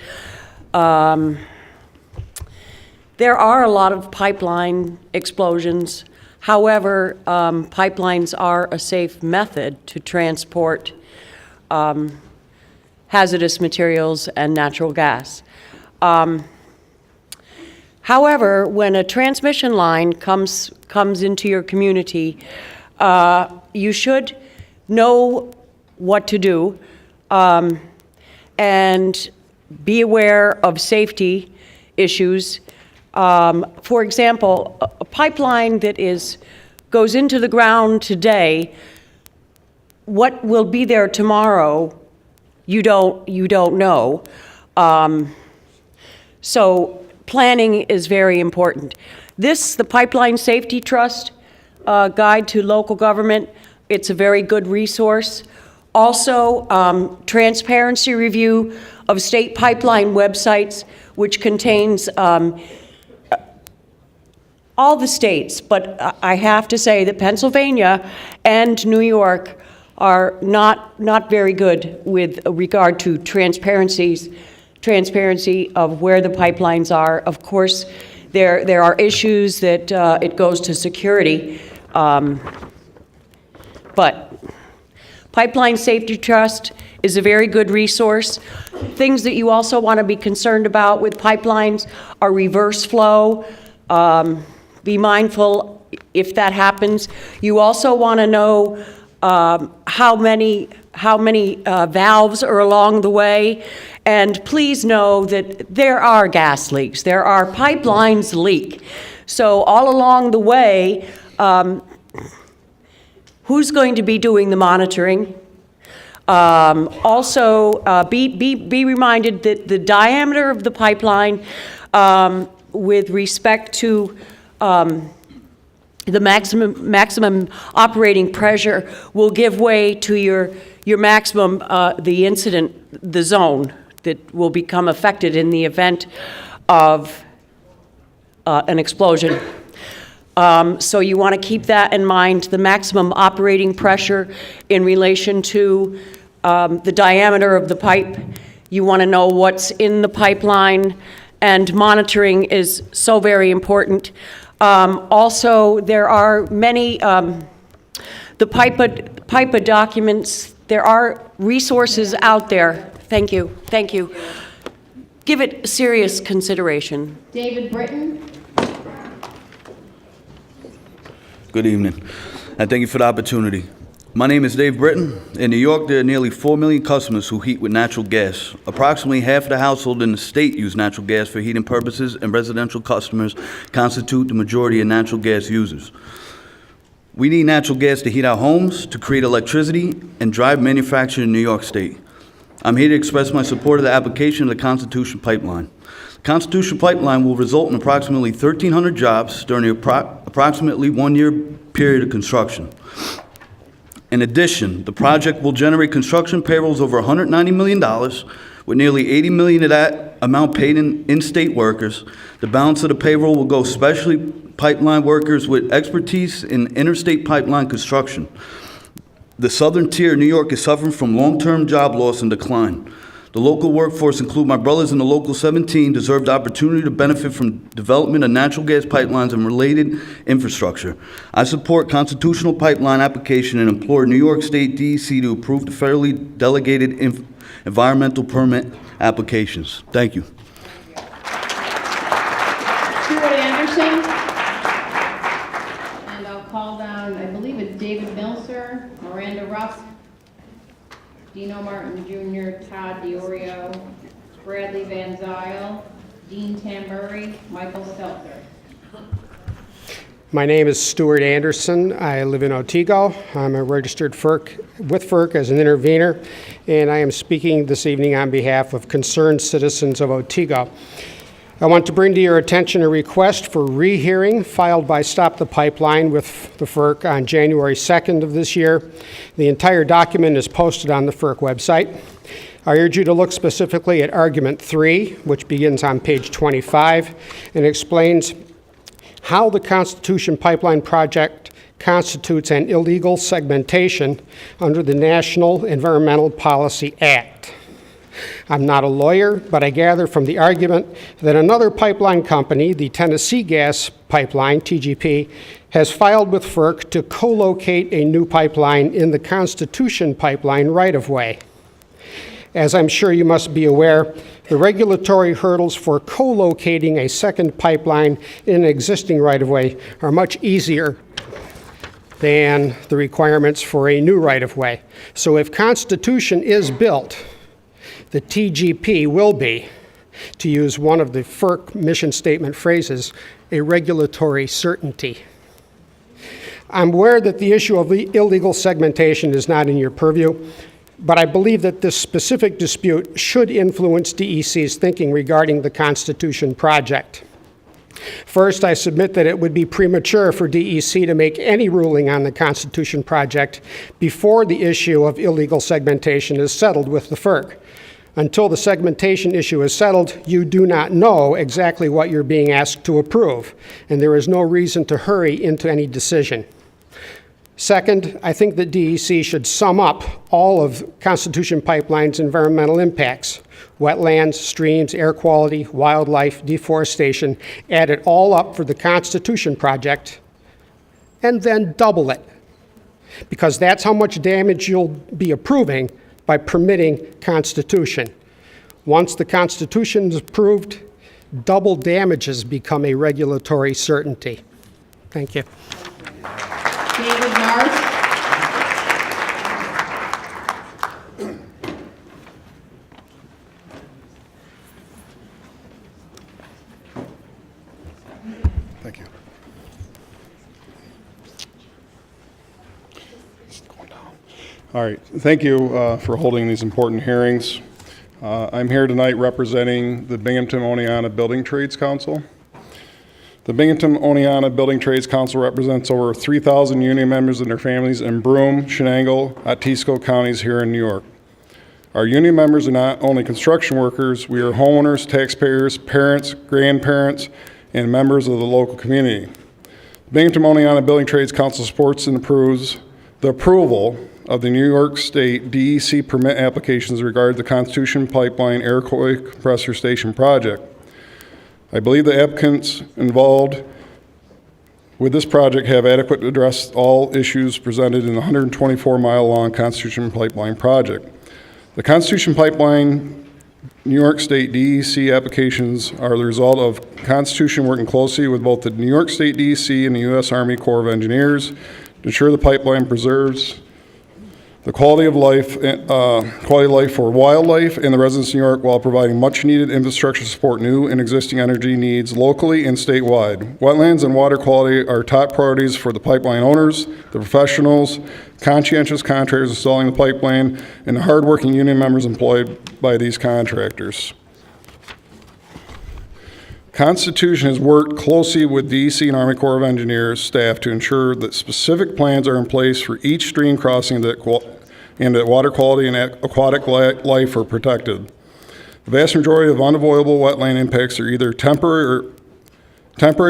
There are a lot of pipeline explosions. However, pipelines are a safe method to transport hazardous materials and natural gas. However, when a transmission line comes into your community, you should know what to do and be aware of safety issues. For example, a pipeline that goes into the ground today, what will be there tomorrow, you don't know. So planning is very important. The Pipeline Safety Trust Guide to Local Government, it's a very good resource. Also, transparency review of state pipeline websites, which contains all the states, but I have to say that Pennsylvania and New York are not very good with regard to transparency of where the pipelines are. Of course, there are issues that it goes to security, but Pipeline Safety Trust is a very good resource. Things that you also want to be concerned about with pipelines are reverse flow. Be mindful if that happens. You also want to know how many valves are along the way. And please know that there are gas leaks. There are pipelines leak. So all along the way, who's going to be doing the monitoring? Also, be reminded that the diameter of the pipeline with respect to the maximum operating pressure will give way to your maximum, the zone that will become affected in the event of an explosion. So you want to keep that in mind, the maximum operating pressure in relation to the diameter of the pipe. You want to know what's in the pipeline, and monitoring is so very important. Also, there are many, the PIPA documents, there are resources out there. Thank you. Thank you. Give it serious consideration. David Britton. Good evening, and thank you for the opportunity. My name is Dave Britton. In New York, there are nearly 4 million customers who heat with natural gas. Approximately half of the households in the state use natural gas for heating purposes, and residential customers constitute the majority of natural gas users. We need natural gas to heat our homes, to create electricity, and drive manufacturing in New York State. I'm here to express my support of the application of the Constitution Pipeline. The Constitution Pipeline will result in approximately 1,300 jobs during the approximately 1-year period of construction. In addition, the project will generate construction payrolls over $190 million, with nearly $80 million of that amount paid in-state workers. The balance of the payroll will go specially pipeline workers with expertise in interstate pipeline construction. The southern tier of New York is suffering from long-term job loss and decline. The local workforce, include my brothers in the Local 17, deserve the opportunity to benefit from development of natural gas pipelines and related infrastructure. I support constitutional pipeline application and implore New York State DEC to approve the federally delegated environmental permit applications. Thank you. Stuart Anderson. And I'll call down, I believe it's David Milser, Miranda Rusk, Dino Martin Jr., Todd DiOrio, Bradley Van Zyl, Dean Tambury, Michael Stelter. My name is Stuart Anderson. I live in Otsego. I'm a registered with FERC as an intervener, and I am speaking this evening on behalf of concerned citizens of Otsego. I want to bring to your attention a request for rehearing filed by Stop the Pipeline with the FERC on January 2nd of this year. The entire document is posted on the FERC website. I urge you to look specifically at Argument 3, which begins on page 25 and explains how the Constitution Pipeline Project constitutes an illegal segmentation under the National Environmental Policy Act. I'm not a lawyer, but I gather from the argument that another pipeline company, the Tennessee Gas Pipeline, TGP, has filed with FERC to co-locate a new pipeline in the Constitution Pipeline right-of-way. As I'm sure you must be aware, the regulatory hurdles for co-locating a second pipeline in an existing right-of-way are much easier than the requirements for a new right-of-way. So if Constitution is built, the TGP will be, to use one of the FERC mission statement phrases, a regulatory certainty. I'm aware that the issue of illegal segmentation is not in your purview, but I believe that this specific dispute should influence DEC's thinking regarding the Constitution project. First, I submit that it would be premature for DEC to make any ruling on the Constitution project before the issue of illegal segmentation is settled with the FERC. Until the segmentation issue is settled, you do not know exactly what you're being asked to approve, and there is no reason to hurry into any decision. Second, I think that DEC should sum up all of Constitution Pipeline's environmental impacts: wetlands, streams, air quality, wildlife, deforestation, add it all up for the Constitution project, and then double it, because that's how much damage you'll be approving by permitting Constitution. Once the Constitution is approved, double damages become a regulatory certainty. Thank you. David Marsh. Thank you. All right, thank you for holding these important hearings. I'm here tonight representing the Binghamton Oneonta Building Trades Council. The Binghamton Oneonta Building Trades Council represents over 3,000 union members and their families in Broome, Shenango, Otsego counties here in New York. Our union members are not only construction workers, we are homeowners, taxpayers, parents, grandparents, and members of the local community. The Binghamton Oneonta Building Trades Council supports and approves the approval of the New York State DEC permit applications regarding the Constitution Pipeline Air Coy Compressor Station project. I believe the applicants involved with this project have adequately addressed all issues presented in the 124-mile-long Constitution Pipeline project. The Constitution Pipeline New York State DEC applications are the result of Constitution working closely with both the New York State DEC and the U.S. Army Corps of Engineers to ensure the pipeline preserves the quality of life for wildlife and the residents of New York while providing much-needed infrastructure to support new and existing energy needs locally and statewide. Wetlands and water quality are top priorities for the pipeline owners, the professionals, conscientious contractors installing the pipeline, and the hardworking union members employed by these contractors. Constitution has worked closely with DEC and Army Corps of Engineers staff to ensure that specific plans are in place for each stream crossing and that water quality and aquatic life are protected. The vast majority of unavoidable wetland impacts are either temporary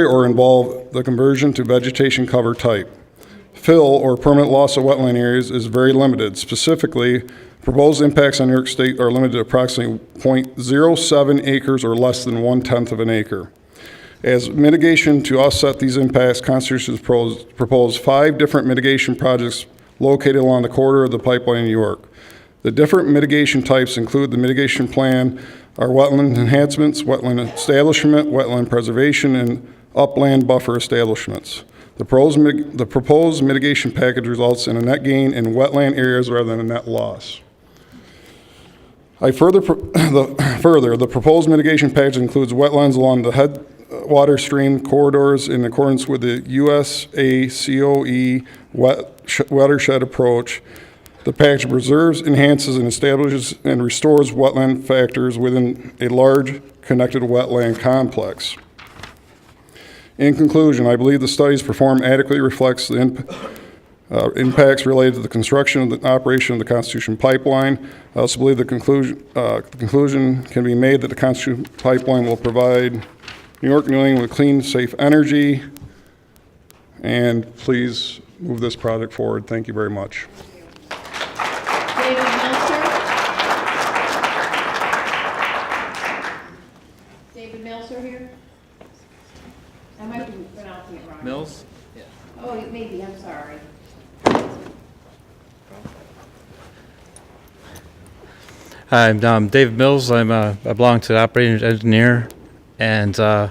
or involve the conversion to vegetation cover type. fill or permanent loss of wetland areas is very limited. Specifically, proposed impacts on New York State are limited to approximately 0.07 acres or less than 1/10 of an acre. As mitigation to offset these impacts, Constitution has proposed 5 different mitigation projects located along the corridor of the pipeline in New York. The different mitigation types include the mitigation plan are wetland enhancements, wetland establishment, wetland preservation, and upland buffer establishments. The proposed mitigation package results in a net gain in wetland areas rather than a net loss. The proposed mitigation package includes wetlands along the headwater stream corridors in accordance with the USACOE watershed approach. The package preserves, enhances, and establishes and restores wetland factors within a large connected wetland complex. In conclusion, I believe the studies performed adequately reflects the impacts related to the construction and the operation of the Constitution Pipeline. I also believe the conclusion can be made that the Constitution Pipeline will provide New York, New England with clean, safe energy. And please move this project forward. Thank you very much. David Meltzer. David Meltzer here. I might be pronouncing it wrong. Mills? Oh, maybe, I'm sorry. Hi, I'm David Mills. I belong to the operating engineer, and I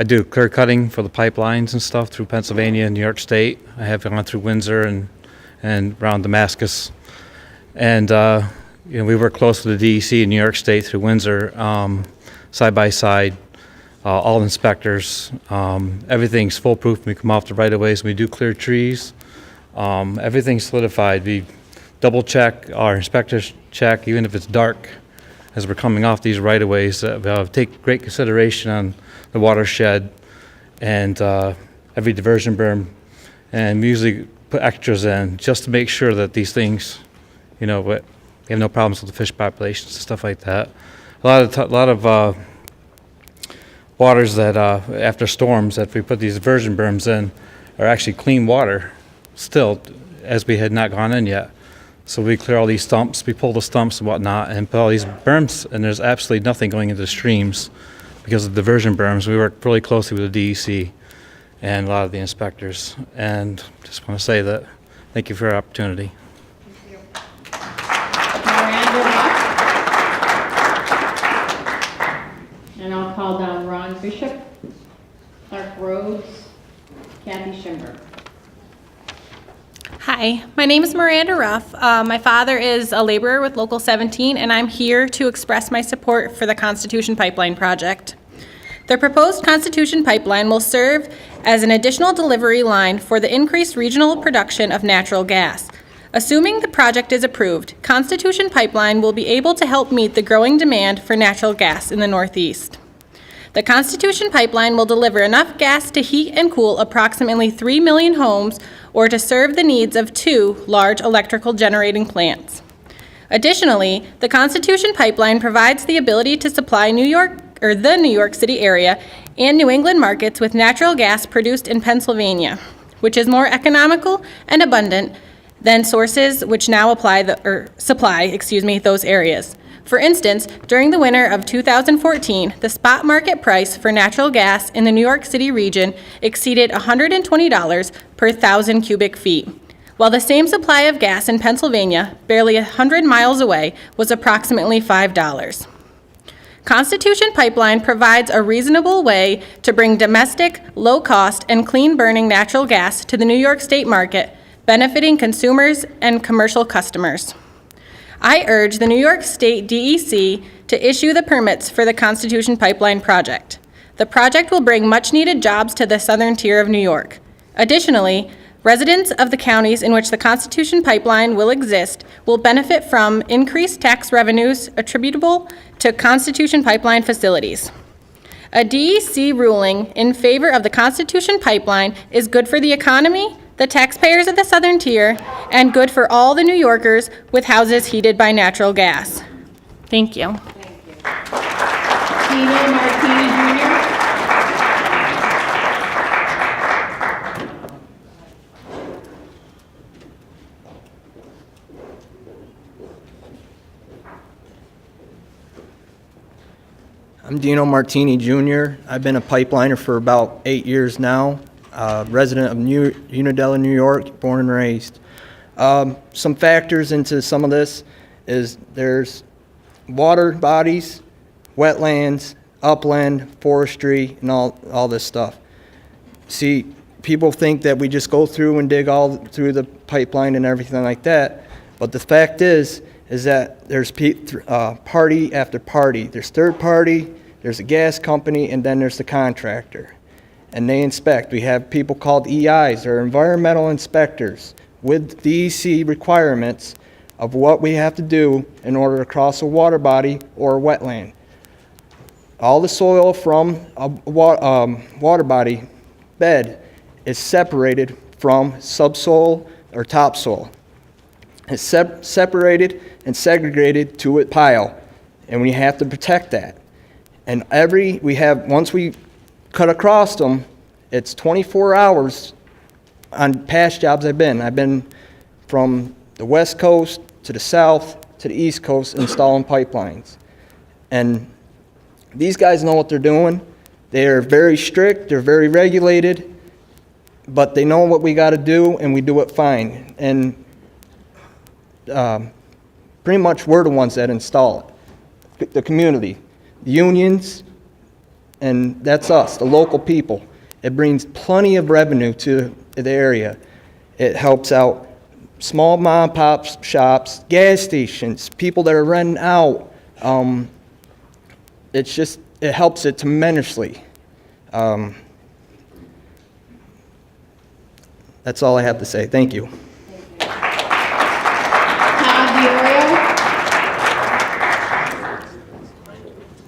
do clear cutting for the pipelines and stuff through Pennsylvania and New York State. I have gone through Windsor and around Damascus. And we work close with the DEC in New York State through Windsor, side by side. All inspectors, everything's foolproof when we come off the right-of-ways. We do clear trees. Everything's solidified. We double check, our inspectors check, even if it's dark, as we're coming off these right-of-ways. Take great consideration on the watershed and every diversion berm. And we usually put extras in just to make sure that these things, we have no problems with the fish populations and stuff like that. A lot of waters that after storms that we put these diversion berms in are actually clean water still, as we had not gone in yet. So we clear all these stumps, we pull the stumps and whatnot, and put all these berms, and there's absolutely nothing going into the streams because of diversion berms. We work really closely with the DEC and a lot of the inspectors, and just want to say that thank you for your opportunity. And I'll call down Ron Bishop, Clark Rhodes, Kathy Schimber. Hi, my name is Miranda Ruff. My father is a laborer with Local 17, and I'm here to express my support for the Constitution Pipeline project. The proposed Constitution Pipeline will serve as an additional delivery line for the increased regional production of natural gas. Assuming the project is approved, Constitution Pipeline will be able to help meet the growing demand for natural gas in the Northeast. The Constitution Pipeline will deliver enough gas to heat and cool approximately 3 million homes or to serve the needs of 2 large electrical generating plants. Additionally, the Constitution Pipeline provides the ability to supply the New York City area and New England markets with natural gas produced in Pennsylvania, which is more economical and abundant than sources which now supply those areas. For instance, during the winter of 2014, the spot market price for natural gas in the New York City region exceeded $120 per 1,000 cubic feet, while the same supply of gas in Pennsylvania, barely 100 miles away, was approximately $5. Constitution Pipeline provides a reasonable way to bring domestic, low-cost, and clean-burning natural gas to the New York State market, benefiting consumers and commercial customers. I urge the New York State DEC to issue the permits for the Constitution Pipeline project. The project will bring much-needed jobs to the southern tier of New York. Additionally, residents of the counties in which the Constitution Pipeline will exist will benefit from increased tax revenues attributable to Constitution Pipeline facilities. A DEC ruling in favor of the Constitution Pipeline is good for the economy, the taxpayers of the southern tier, and good for all the New Yorkers with houses heated by natural gas. Thank you. Tino Martini Jr. I'm Dino Martini Jr. I've been a pipeliner for about 8 years now, resident of Unadilla, New York, born and raised. Some factors into some of this is there's water bodies, wetlands, upland, forestry, and all this stuff. See, people think that we just go through and dig all through the pipeline and everything like that, but the fact is that there's party after party. There's third party, there's a gas company, and then there's the contractor. And they inspect. We have people called EIs, or environmental inspectors, with DEC requirements of what we have to do in order to cross a water body or a wetland. All the soil from a water body bed is separated from subsoil or topsoil. It's separated and segregated to a pile, and we have to protect that. And once we cut across them, it's 24 hours on past jobs I've been from the West Coast to the South to the East Coast installing pipelines. And these guys know what they're doing. They're very strict, they're very regulated, but they know what we got to do, and we do it fine. And pretty much we're the ones that install it. The community, the unions, and that's us, the local people. It brings plenty of revenue to the area. It helps out small mom and pop shops, gas stations, people that are renting out. It helps it tremendously. That's all I have to say. Thank you.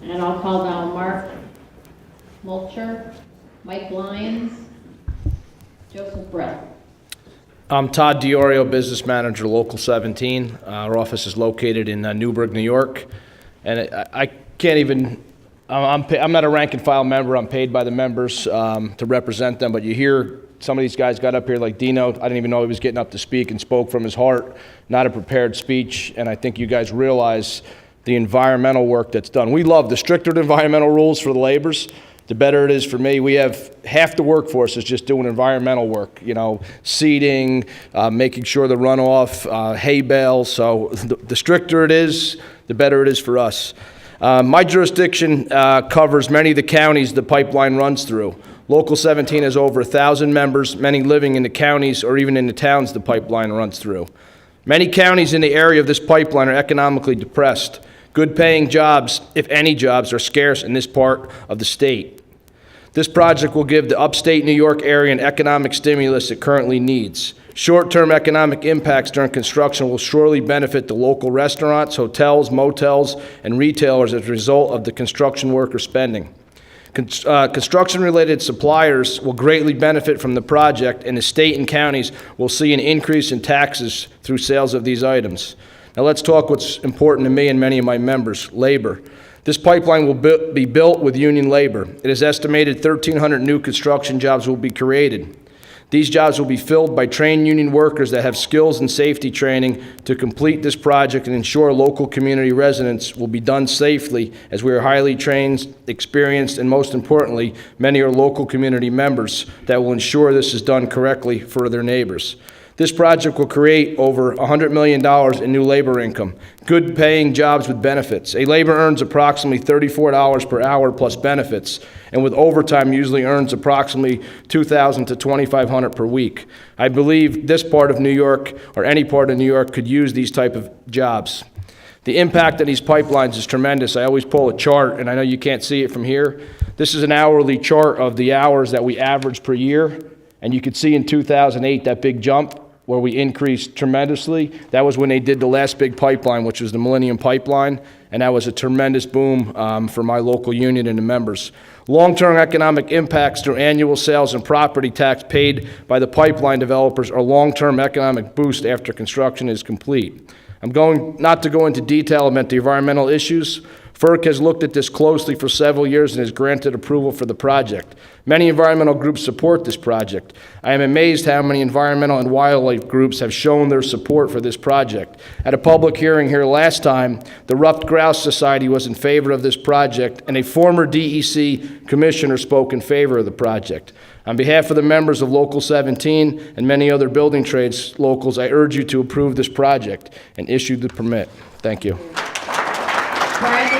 And I'll call down Mark Mulcher, Mike Lyons, Joseph Brett. I'm Todd DiOrio, Business Manager, Local 17. Our office is located in Newburgh, New York. And I can't even, I'm not a rank and file member. I'm paid by the members to represent them. But you hear some of these guys got up here like Dino. I didn't even know he was getting up to speak and spoke from his heart, not a prepared speech. And I think you guys realize the environmental work that's done. We love the stricter the environmental rules for the laborers, the better it is for me. We have half the workforce is just doing environmental work, seeding, making sure the runoff, hay bales. So the stricter it is, the better it is for us. My jurisdiction covers many of the counties the pipeline runs through. Local 17 has over 1,000 members, many living in the counties or even in the towns the pipeline runs through. Many counties in the area of this pipeline are economically depressed. Good paying jobs, if any jobs, are scarce in this part of the state. This project will give the upstate New York area an economic stimulus it currently needs. Short-term economic impacts during construction will surely benefit the local restaurants, hotels, motels, and retailers as a result of the construction worker spending. Construction-related suppliers will greatly benefit from the project, and the state and counties will see an increase in taxes through sales of these items. Now let's talk what's important to me and many of my members, labor. This pipeline will be built with union labor. It is estimated 1,300 new construction jobs will be created. These jobs will be filled by trained union workers that have skills and safety training to complete this project and ensure local community residents will be done safely, as we are highly trained, experienced, and most importantly, many are local community members that will ensure this is done correctly for their neighbors. This project will create over $100 million in new labor income, good paying jobs with benefits. A labor earns approximately $34 per hour plus benefits, and with overtime usually earns approximately $2,000 to $2,500 per week. I believe this part of New York, or any part of New York, could use these type of jobs. The impact of these pipelines is tremendous. I always pull a chart, and I know you can't see it from here. This is an hourly chart of the hours that we average per year, and you could see in 2008 that big jump where we increased tremendously. That was when they did the last big pipeline, which was the Millennium Pipeline, and that was a tremendous boom for my local union and the members. Long-term economic impacts through annual sales and property tax paid by the pipeline developers are long-term economic boost after construction is complete. I'm going not to go into detail about the environmental issues. FERC has looked at this closely for several years and has granted approval for the project. Many environmental groups support this project. I am amazed how many environmental and wildlife groups have shown their support for this project. At a public hearing here last time, the Ruffed Grouse Society was in favor of this project, and a former DEC commissioner spoke in favor of the project. On behalf of the members of Local 17 and many other building trades locals, I urge you to approve this project and issue the permit. Thank you. Bradley